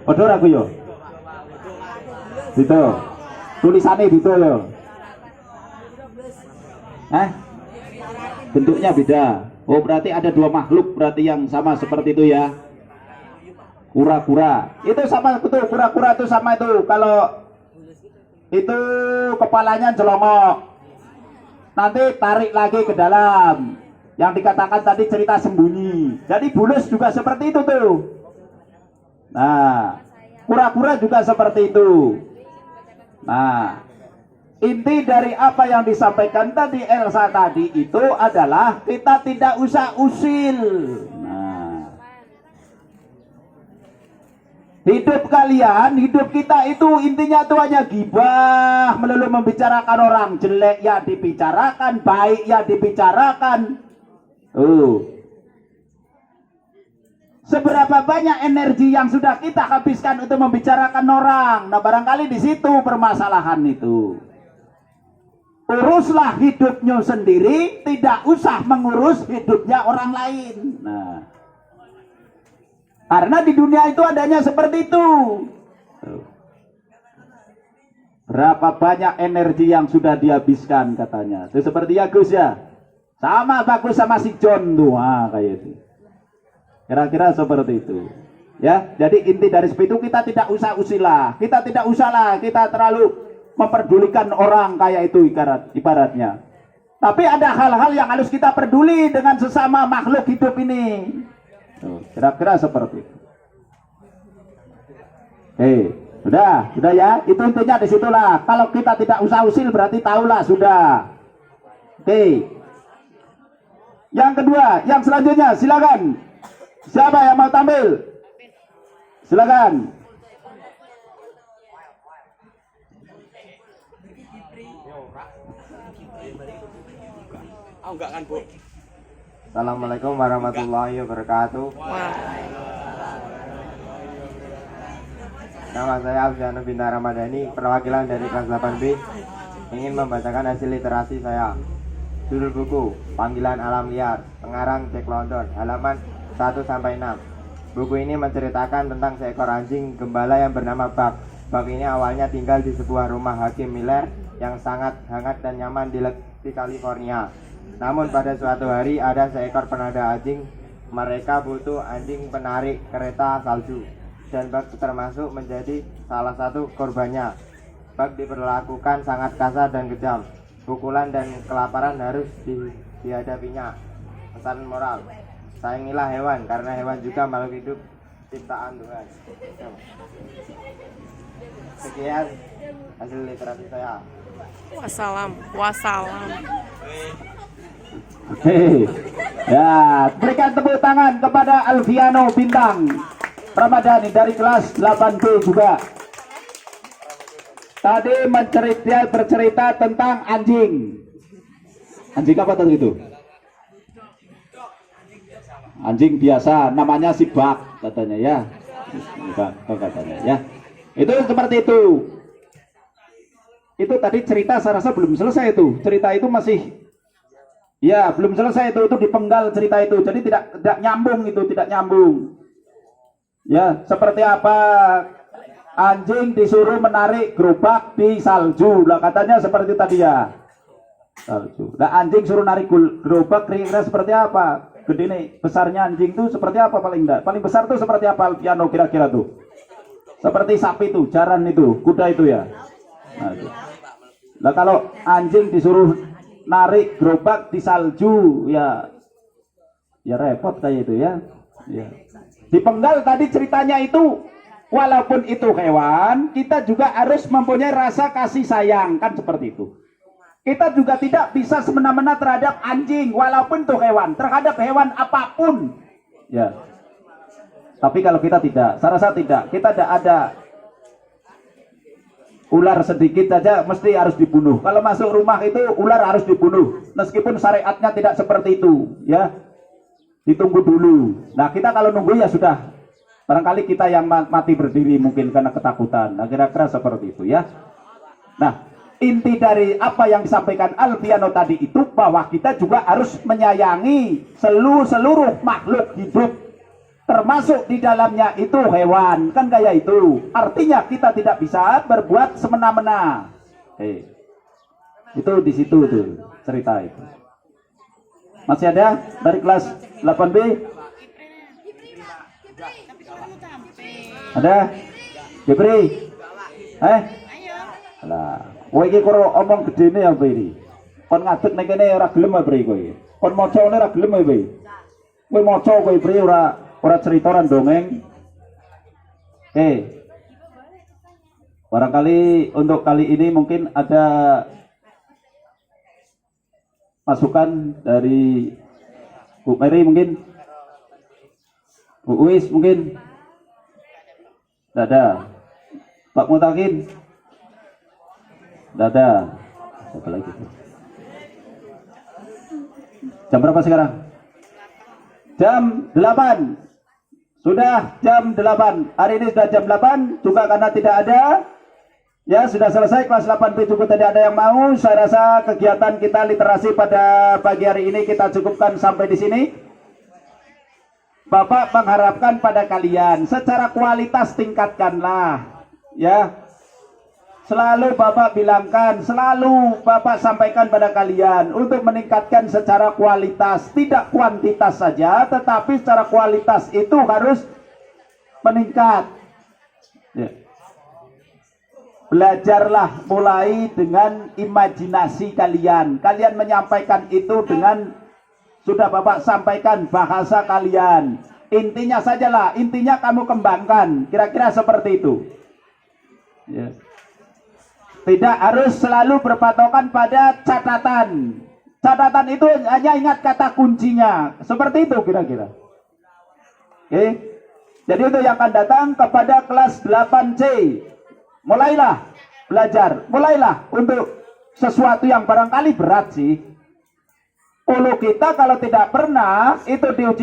Padha aku yo. Gitu. Tulisannya gitu yo. Bentuknya beda. Oh berarti ada dua makhluk berarti yang sama seperti itu ya. Kura-kura. Itu sama betul, kura-kura itu sama itu. Kalau itu kepalanya jelongok. Nanti tarik lagi ke dalam. Yang dikatakan tadi cerita sembunyi. Jadi bulus juga seperti itu tuh. Nah, kura-kura juga seperti itu. Nah, inti dari apa yang disampaikan tadi Elsa tadi itu adalah kita tidak usah usil. Nah, hidup kalian, hidup kita itu intinya itu hanya gibah, melulu membicarakan orang, jelek ya dibicarakan, baik ya dibicarakan. Seberapa banyak energi yang sudah kita habiskan untuk membicarakan orang? Nah, barangkali di situ permasalahan itu. Uruslah hidupnya sendiri, tidak usah mengurus hidupnya orang lain. Nah, karena di dunia itu adanya seperti itu. Berapa banyak energi yang sudah dihabiskan katanya. Itu seperti Agus ya. Sama bagus sama si John tuh, kayak itu. Kira-kira seperti itu. Ya, jadi inti dari seperti itu kita tidak usah usilah, kita tidak usahlah kita terlalu memperdulikan orang kayak itu ibaratnya. Tapi ada hal-hal yang harus kita peduli dengan sesama makhluk hidup ini. Kira-kira seperti itu. Sudah ya. Itu intinya di situlah. Kalau kita tidak usah usil berarti tahulah sudah. Yang kedua, yang selanjutnya silakan. Siapa yang mau tampil? Silakan. Assalamualaikum warahmatullahi wabarakatuh. Nama saya Abdiano Bintang Ramadhani, perwakilan dari kelas 8B. Ingin membacakan hasil literasi saya. Judul buku Panggilan Alam Liar, pengarang Jack London, halaman 1-6. Buku ini menceritakan tentang seekor anjing gembala yang bernama Buck. Buck ini awalnya tinggal di sebuah rumah Hakim Miller yang sangat hangat dan nyaman di California. Namun pada suatu hari ada seekor penada anjing. Mereka butuh anjing penarik kereta salju, dan Buck termasuk menjadi salah satu korbannya. Buck diperlakukan sangat kasar dan kejam. Pukulan dan kelaparan harus dihadapinya. Pesan moral: sayangilah hewan, karena hewan juga makhluk hidup ciptaan Tuhan. Sekian hasil literasi saya. Wassalam. Ya, berikan tepuk tangan kepada Alfiano Bintang Ramadhani dari kelas 8B juga. Tadi bercerita tentang anjing. Anjing apa tadi itu? Anjing biasa, namanya si Buck katanya ya. Katanya ya. Itu seperti itu. Itu tadi cerita saya rasa belum selesai itu. Cerita itu masih ya belum selesai itu dipenggal cerita itu. Jadi tidak nyambung itu, tidak nyambung. Ya, seperti apa anjing disuruh menarik gerobak di salju. Lah katanya seperti tadi ya. Salju. Nah, anjing suruh narik gerobak kira-kira seperti apa? Gede nih, besarnya anjing tuh seperti apa paling enggak? Paling besar tuh seperti apa Alfiano kira-kira tuh? Seperti sapi tuh, jaran itu, kuda itu ya. Nah, kalau anjing disuruh narik gerobak di salju ya repot kayak itu ya. Ya. Dipenggal tadi ceritanya itu. Walaupun itu hewan, kita juga harus mempunyai rasa kasih sayang, kan seperti itu. Kita juga tidak bisa semena-mena terhadap anjing, walaupun itu hewan, terhadap hewan apapun. Ya. Tapi kalau kita tidak, saya rasa tidak. Kita tidak ada ular sedikit saja mesti harus dibunuh. Kalau masuk rumah itu ular harus dibunuh, meskipun syariatnya tidak seperti itu. Ya, ditunggu dulu. Nah, kita kalau nunggu ya sudah. Barangkali kita yang mati berdiri mungkin karena ketakutan. Nah, kira-kira seperti itu ya. Nah, inti dari apa yang disampaikan Alfiano tadi itu bahwa kita juga harus menyayangi seluruh makhluk hidup. termasuk di dalamnya itu hewan, kan kayak itu. Artinya kita tidak bisa berbuat semena-mena. Itu di situ tuh cerita itu. Masih ada dari kelas 8B? Ada? Jepri? Alah, kowe iki karo omong gedene apa ini? Kon ngadeg nek kene ora gelem apa kowe? Kon macane ora gelem apa? Kowe maca kowe Pri ora cerita ora dongeng. Barangkali untuk kali ini mungkin ada masukan dari Bu Mary mungkin, Bu Uis mungkin, tidak ada. Pak Mutakin, tidak ada. Siapa lagi? Jam berapa sekarang? Jam 8. Sudah jam 8. Hari ini sudah jam 8 juga karena tidak ada. Ya, sudah selesai kelas 8B juga tidak ada yang mau. Saya rasa kegiatan kita literasi pada pagi hari ini kita cukupkan sampai di sini. Bapak mengharapkan pada kalian secara kualitas tingkatkanlah. Ya. Selalu Bapak bilangkan, selalu Bapak sampaikan pada kalian untuk meningkatkan secara kualitas, tidak kuantitas saja, tetapi secara kualitas itu harus meningkat. Ya. Belajarlah mulai dengan imajinasi kalian. Kalian menyampaikan itu dengan sudah Bapak sampaikan bahasa kalian. Intinya sajalah, intinya kamu kembangkan. Kira-kira seperti itu. Ya. Tidak harus selalu berpatokan pada catatan. Catatan itu hanya ingat kata kuncinya. Seperti itu kira-kira. Oke. Jadi untuk yang akan datang kepada kelas 8C, mulailah belajar, mulailah untuk sesuatu yang barangkali berat sih. Ulu kita kalau tidak pernah itu diuji